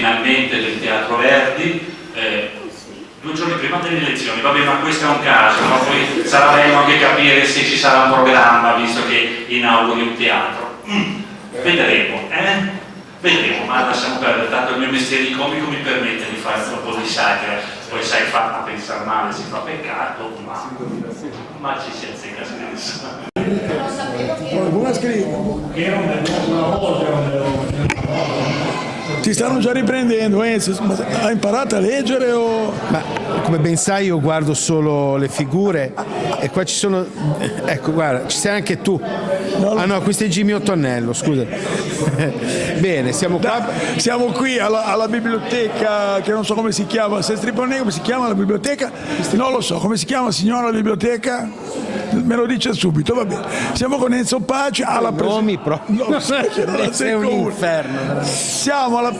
finalmente del Teatro Verdi, 2 giorni prima delle elezioni. Vabbè, ma questo è un caso, no? Poi sarà bello anche capire se ci sarà un programma, visto che inauguri un teatro. Vedremo, Vedremo, ma lasciamo perdere, tanto il mio mestiere di comico mi permette di fare un po' di satira, poi sai, a pensare male si fa peccato, ma ci si azzecca spesso. Ti stanno già riprendendo, hai imparato a leggere o... Ma come ben sai io guardo solo le figure e qua ci sono, ecco guarda, ci sei anche tu. Ah no, questo è Jimmy Ottonnello, scusa. Bene, siamo qua. Siamo qui alla biblioteca, che non so come si chiama, come si chiama la biblioteca? Non lo so, come si chiama signora la biblioteca? Me lo dice subito, va bene. Siamo con Enzo Paci alla nomi proprio. No, è un inferno. Siamo alla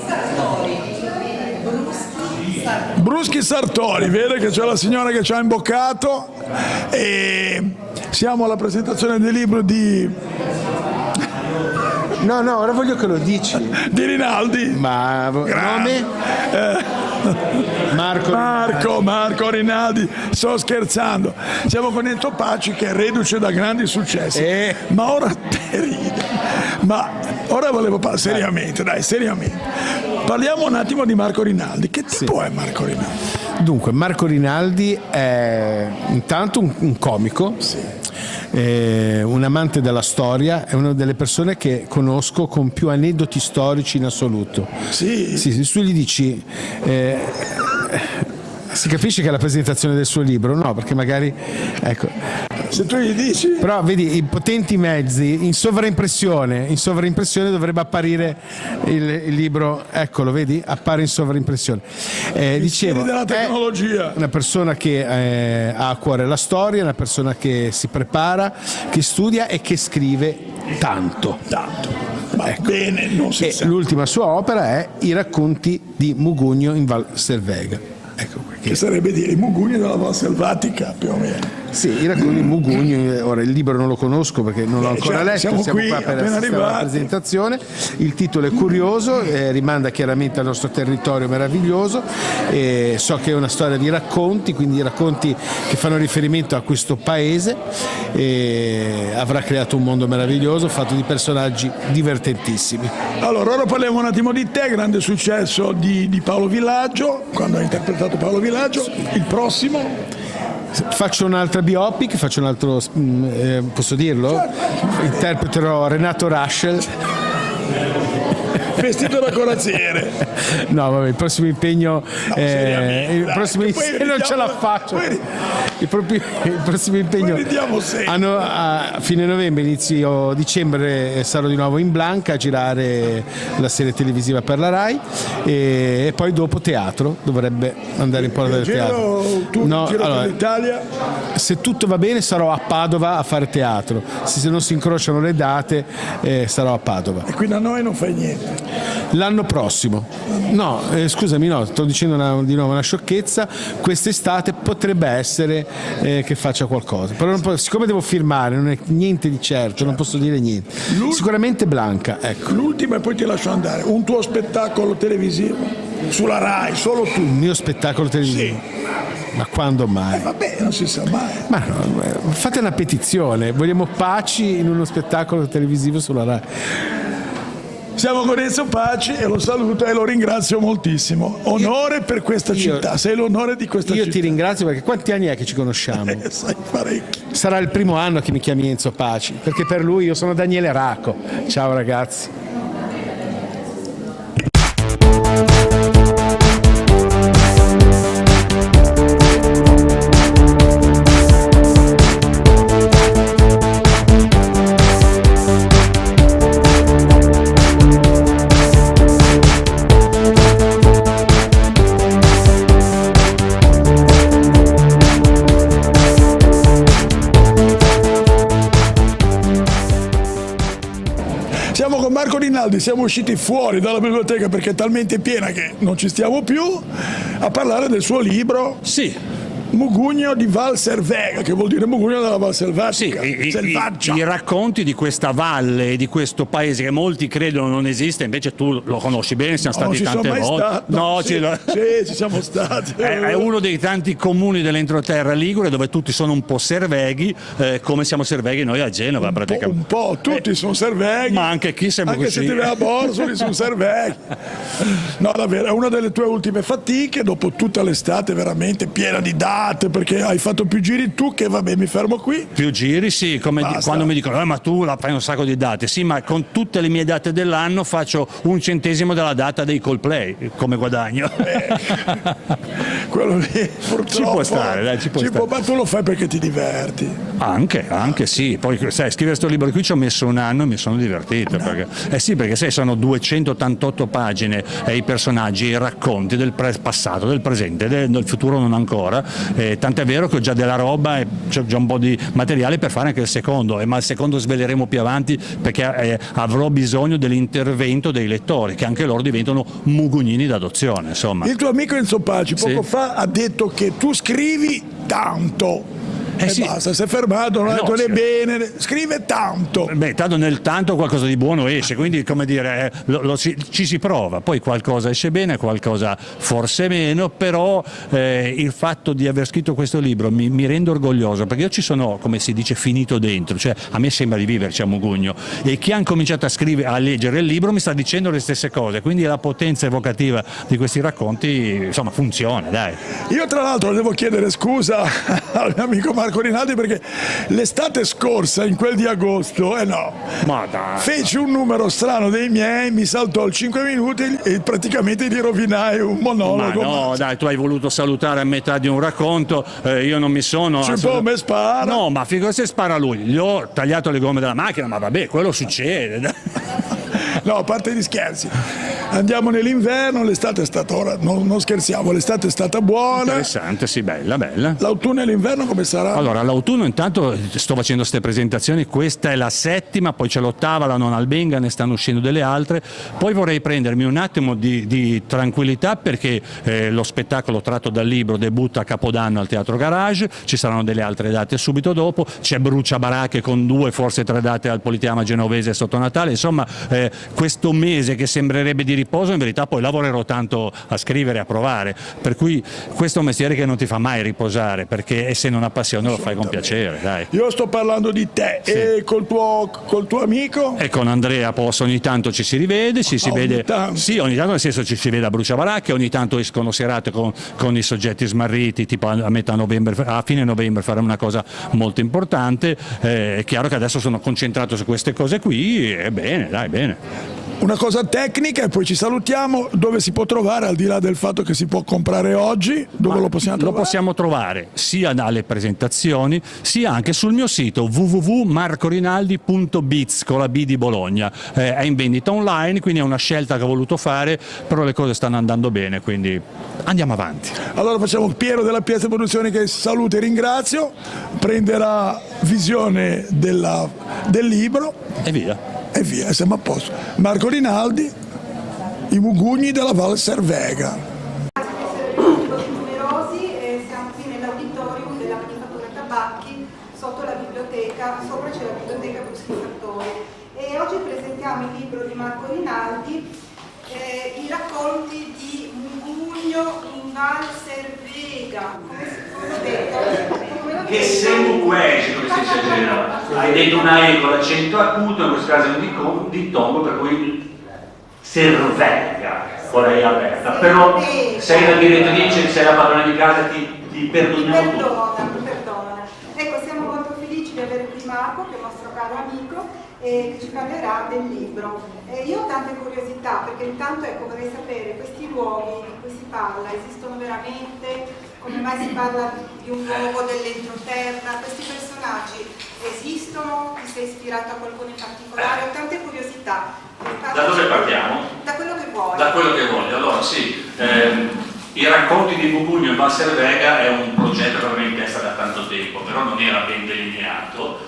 Bruschi Sartori, vede che c'è la signora che ci ha imboccato e siamo alla presentazione del libro di... No, ora voglio che lo dici. Di Rinaldi. Ma nome? Marco Rinaldi, sto scherzando. Siamo con Enzo Paci che è reduce da grandi successi. Ma ora te ridi. Ma ora volevo parlare seriamente. Parliamo un attimo di Marco Rinaldi. Che tipo è Marco Rinaldi? Dunque, Marco Rinaldi è intanto un comico. Un amante della storia, è una delle persone che conosco con più aneddoti storici in assoluto. Sì. Se tu gli dici si capisce che è la presentazione del suo libro, no? Perché magari, ecco, se tu gli dici, però vedi, i potenti mezzi in sovraimpressione dovrebbe apparire il libro, eccolo, vedi, appare in sovraimpressione. Dicevo, della tecnologia. È una persona che ha a cuore la storia, una persona che si prepara, che studia e che scrive tanto. Ma ecco. Bene, non si sa. L'ultima sua opera è I racconti di Mugugno in Val Selvega. Ecco, che sarebbe dire i Mugugni della Val Selvatica, più o meno. Sì, i racconti di Mugugno, ora il libro non lo conosco perché non l'ho ancora letto, siamo qui, qua per assistere alla presentazione. Il titolo è curioso, rimanda chiaramente al nostro territorio meraviglioso, so che è una storia di racconti, quindi racconti che fanno riferimento a questo paese, avrà creato un mondo meraviglioso fatto di personaggi divertentissimi. Allora, ora parliamo un attimo di te, grande successo di Paolo Villaggio, quando hai interpretato Paolo Villaggio, il prossimo... Faccio un'altra biopic, faccio un altro, posso dirlo? Certo. Interpreterò Renato Raschel. Vestito da corazziere. No, vabbè, il prossimo impegno, non ce la faccio. Il prossimo impegno a fine novembre, inizio dicembre sarò di nuovo in Blanca a girare la serie televisiva per la Rai e poi dopo teatro, dovrebbe andare in porta del teatro. No, allora, l'Italia. Se tutto va bene sarò a Padova a fare teatro, se non si incrociano le date sarò a Padova. E qui da noi non fai niente? L'anno prossimo, no, scusami, no, sto dicendo di nuovo una sciocchezza, quest'estate potrebbe essere che faccia qualcosa, però siccome devo firmare, non è niente di certo, non posso dire niente. Sicuramente Blanca, ecco. L'ultima e poi ti lascio andare, un tuo spettacolo televisivo sulla Rai, solo tu. Il mio spettacolo televisivo? Sì. Ma quando mai? Vabbè, non si sa mai. Ma no, fate una petizione, vogliamo Paci in uno spettacolo televisivo sulla Rai. Siamo con Enzo Paci e lo saluto e lo ringrazio moltissimo. Onore per questa città, sei l'onore di questa città. Io ti ringrazio perché quanti anni è che ci conosciamo? Sai parecchi. Sarà il primo anno che mi chiami Enzo Paci, perché per lui io sono Daniele Racco. Ciao ragazzi. Siamo con Marco Rinaldi, siamo usciti fuori dalla biblioteca perché è talmente piena che non ci stiamo più, a parlare del suo libro. Sì, Mugugno di Val Servega, che vuol dire Mugugno della Val Selvatica. I racconti di questa valle, di questo paese che molti credono non esiste, invece tu lo conosci bene, siamo stati tante volte. Sì, ci siamo stati. È uno dei tanti comuni dell'entroterra ligure dove tutti sono un po' serveghi, come siamo serveghi noi a Genova praticamente. Un po', tutti sono serveghi. Ma anche chi siamo anche così. se ti vai a Borsoli sono serveghi. No, davvero, è una delle tue ultime fatiche dopo tutta l'estate veramente piena di date, perché hai fatto più giri tu che vabbè mi fermo qui. Più giri, sì, come quando mi dicono ma tu la fai un sacco di date, sì, ma con tutte le mie date dell'anno faccio 1/100 della data dei Coldplay come guadagno. Quello lì purtroppo ci può stare, dai, ci può stare. Ma tu lo fai perché ti diverti. Anche sì, poi sai, scrivere questo libro qui ci ho messo un anno e mi sono divertito, perché sì, perché sai, sono 288 pagine e i personaggi, i racconti del passato, del presente, del futuro non ancora, tant'è vero che ho già della roba e c'è già un po' di materiale per fare anche il secondo, ma il secondo sveleremo più avanti perché avrò bisogno dell'intervento dei lettori, che anche loro diventano mugugnini d'adozione, insomma. Il tuo amico Enzo Paci poco fa ha detto che tu scrivi tanto. Sì. Basta, si è fermato, non ha detto né bene, scrive tanto. Beh, tanto nel tanto qualcosa di buono esce, quindi come dire, ci si prova, poi qualcosa esce bene, qualcosa forse meno, però il fatto di aver scritto questo libro mi rende orgoglioso, perché io ci sono, come si dice, finito dentro, cioè a me sembra di viverci a Mugugno, e chi ha cominciato a leggere il libro mi sta dicendo le stesse cose, quindi la potenza evocativa di questi racconti, insomma, funziona, dai. Io tra l'altro devo chiedere scusa al mio amico Marco Rinaldi, perché l'estate scorsa, in quel di agosto, feci un numero strano dei miei, mi saltò il 5 minuti e praticamente gli rovinai un monologo. Ma no, dai, tu hai voluto salutare a metà di un racconto, io non mi sono... me spara. No, ma figurati se spara lui, gli ho tagliato le gomme della macchina, ma vabbè, quello succede. No, a parte gli scherzi, andiamo nell'inverno, l'estate è stata, ora non scherziamo, l'estate è stata buona. Interessante, sì, bella. L'autunno e l'inverno come sarà? Allora, l'autunno intanto sto facendo queste presentazioni, questa è la 7ª, poi c'è l'8ª, la 9ª Albenga, ne stanno uscendo delle altre, poi vorrei prendermi un attimo di tranquillità, perché lo spettacolo tratto dal libro debutta a Capodanno al Teatro Garage, ci saranno delle altre date subito dopo, c'è Brucia Baracche con 2, forse 3 date al Politeama Genovese sotto Natale, insomma questo mese che sembrerebbe di riposo in verità poi lavorerò tanto a scrivere, a provare, per cui questo è un mestiere che non ti fa mai riposare, perché se non ha passione lo fai con piacere, dai. Io sto parlando di te, sì. E col tuo amico? E con Andrea ogni tanto ci si rivede, si vede, sì, ogni tanto, nel senso ci si vede a Bruciabaracche, ogni tanto escono serate con i soggetti smarriti, tipo a fine novembre faremo una cosa molto importante, è chiaro che adesso sono concentrato su queste cose qui, e bene, dai, bene. Una cosa tecnica e poi ci salutiamo, dove si può trovare, al di là del fatto che si può comprare oggi, dove lo possiamo trovare? Lo possiamo trovare sia alle presentazioni, sia anche sul mio sito www.marcorinaldi.biz con la B di Bologna, è in vendita online, quindi è una scelta che ho voluto fare, però le cose stanno andando bene, quindi andiamo avanti. Allora facciamo Piero della Piazza Produzioni che saluto e ringrazio, prenderà visione del libro e via. E via, siamo a posto. Marco Rinaldi, i Mugugni della Val Servega. Numerosi, siamo qui nell'auditorium della Manifattura Tabacchi, sotto la biblioteca, sopra c'è la biblioteca Bruschi Sartori. E oggi presentiamo il libro di Marco Rinaldi, i racconti di Mugugno in Val Servega. Come ho detto? Che sembra questo, come si dice a Genova. Hai detto una E con l'accento acuto, in questo caso è un dittongo, per cui Servega, con la E aperta. Però sei la direttrice, sei la padrona di casa, ti perdoniamo tutto. Perdona. Ecco, siamo molto felici di avere qui Marco, che è un nostro caro amico, che ci parlerà del libro. Io ho tante curiosità, perché intanto vorrei sapere, questi luoghi di cui si parla, esistono veramente? Come mai si parla di un luogo dell'entroterra? Questi personaggi esistono? Ti sei ispirato a qualcuno in particolare? Ho tante curiosità. Da dove partiamo? Da quello che vuoi. Da quello che voglio. Allora sì, i racconti di Mugugno in Val Servega è un progetto che avevo in testa da tanto tempo, però non era ben delineato.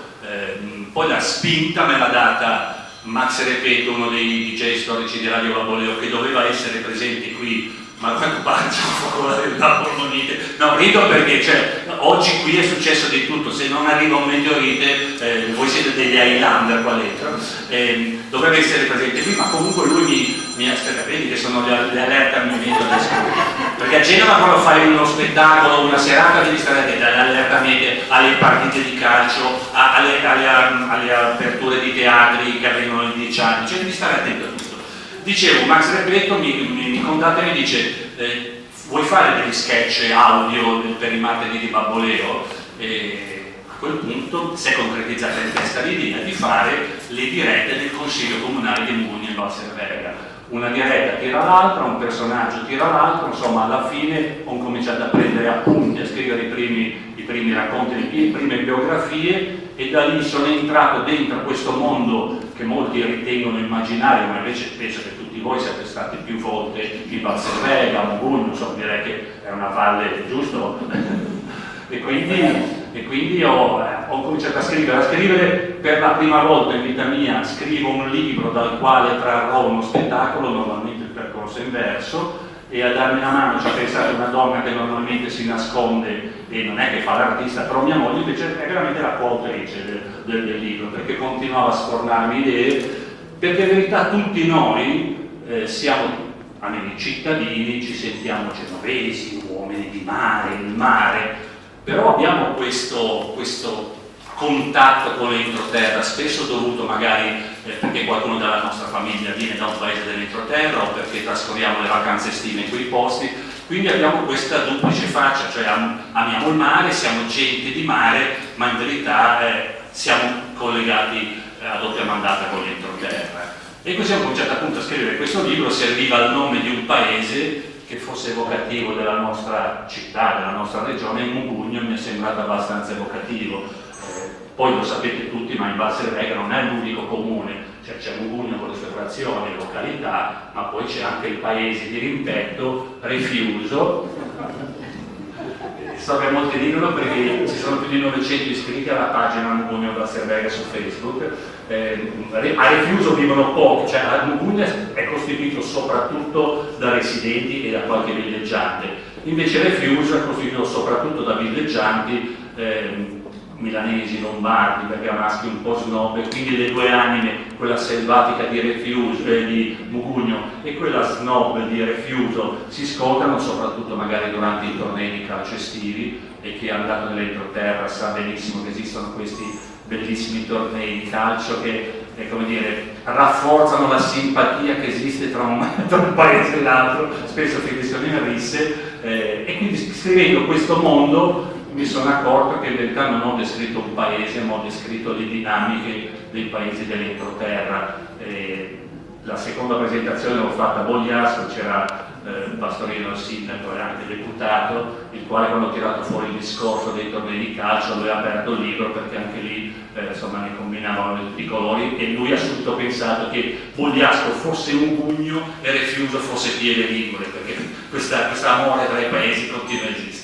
Poi la spinta me l'ha data Max Repeto, uno dei DJ storici di Radio Baboleo, che doveva essere presente qui ma quando parla della polmonite, no, rido perché oggi qui è successo di tutto, se non arriva un meteorite, voi siete degli Highlander qua dentro, dovrebbe essere presente qui, ma comunque lui mi vedi che sono le allerte al momento adesso, perché a Genova quando fai uno spettacolo, una serata devi stare attento alle allerte medie, alle partite di calcio, alle aperture di teatri che avvengono in 10 anni, cioè devi stare attento a tutto. Dicevo, Max Repetto mi contatta e mi dice vuoi fare degli sketch audio per i martedì di Babboleo? E a quel punto si è concretizzata in testa l'idea di fare le dirette del Consiglio Comunale di Mugugno in Val Servera. Una diretta tira l'altra, un personaggio tira l'altro, insomma alla fine ho cominciato a prendere appunti, a scrivere i primi racconti, le prime biografie, e da lì sono entrato dentro questo mondo che molti ritengono immaginario, ma invece penso che tutti voi siete stati più volte in Val Servera, a Mugugno, insomma direi che è una valle, giusto? E quindi ho cominciato a scrivere per la prima volta in vita mia, scrivo un libro dal quale trarrò uno spettacolo, normalmente il percorso inverso, e a darmi una mano ci ha pensato una donna che normalmente si nasconde e non è che fa l'artista, però mia moglie invece è veramente la coautrice del libro, perché continuava a sfornarmi idee, perché in verità tutti noi siamo almeno i cittadini, ci sentiamo genovesi, uomini di mare, il mare, però abbiamo questo contatto con l'entroterra, spesso dovuto magari perché qualcuno della nostra famiglia viene da un paese dell'entroterra o perché trascorriamo le vacanze estive in quei posti, quindi abbiamo questa duplice faccia, cioè amiamo il mare, siamo gente di mare, ma in verità siamo collegati a doppia mandata con l'entroterra. E così ho cominciato appunto a scrivere questo libro, serviva il nome di un paese che fosse evocativo della nostra città, della nostra regione, e Mugugno mi è sembrato abbastanza evocativo. Poi lo sapete tutti, ma in Val Servera non è l'unico comune, cioè c'è Mugugno con le sue frazioni, località, ma poi c'è anche il paese di rimpetto, Refiuso. So che molti dicono perché ci sono più di 900 iscritti alla pagina Mugugno Val Servera su Facebook. A Refiuso vivono pochi, cioè a Mugugno è costituito soprattutto da residenti e da qualche villeggiante, invece Refiuso è costituito soprattutto da villeggianti milanesi, lombardi, perché ha maschi un po' snob, e quindi le due anime, quella selvatica di Mugugno e quella snob di Refiuso, si scontrano soprattutto magari durante i tornei di calcio estivi, e chi è andato nell'entroterra sa benissimo che esistono questi bellissimi tornei di calcio che come dire, rafforzano la simpatia che esiste tra un paese e l'altro, spesso finiscono in risse, e quindi scrivendo questo mondo mi sono accorto che in realtà non ho descritto un paese, ma ho descritto le dinamiche dei paesi dell'entroterra. La seconda presentazione l'ho fatta a Bogliasco, c'era Pastorino, il sindaco e anche deputato, il quale quando ho tirato fuori il discorso dei tornei di calcio lui ha aperto il libro, perché anche lì insomma ne combinavano tutti i colori, e lui ha subito pensato che Bogliasco fosse Mugugno e Refiuso fosse Pieve Ligure, perché questo amore tra i paesi continua a esistere.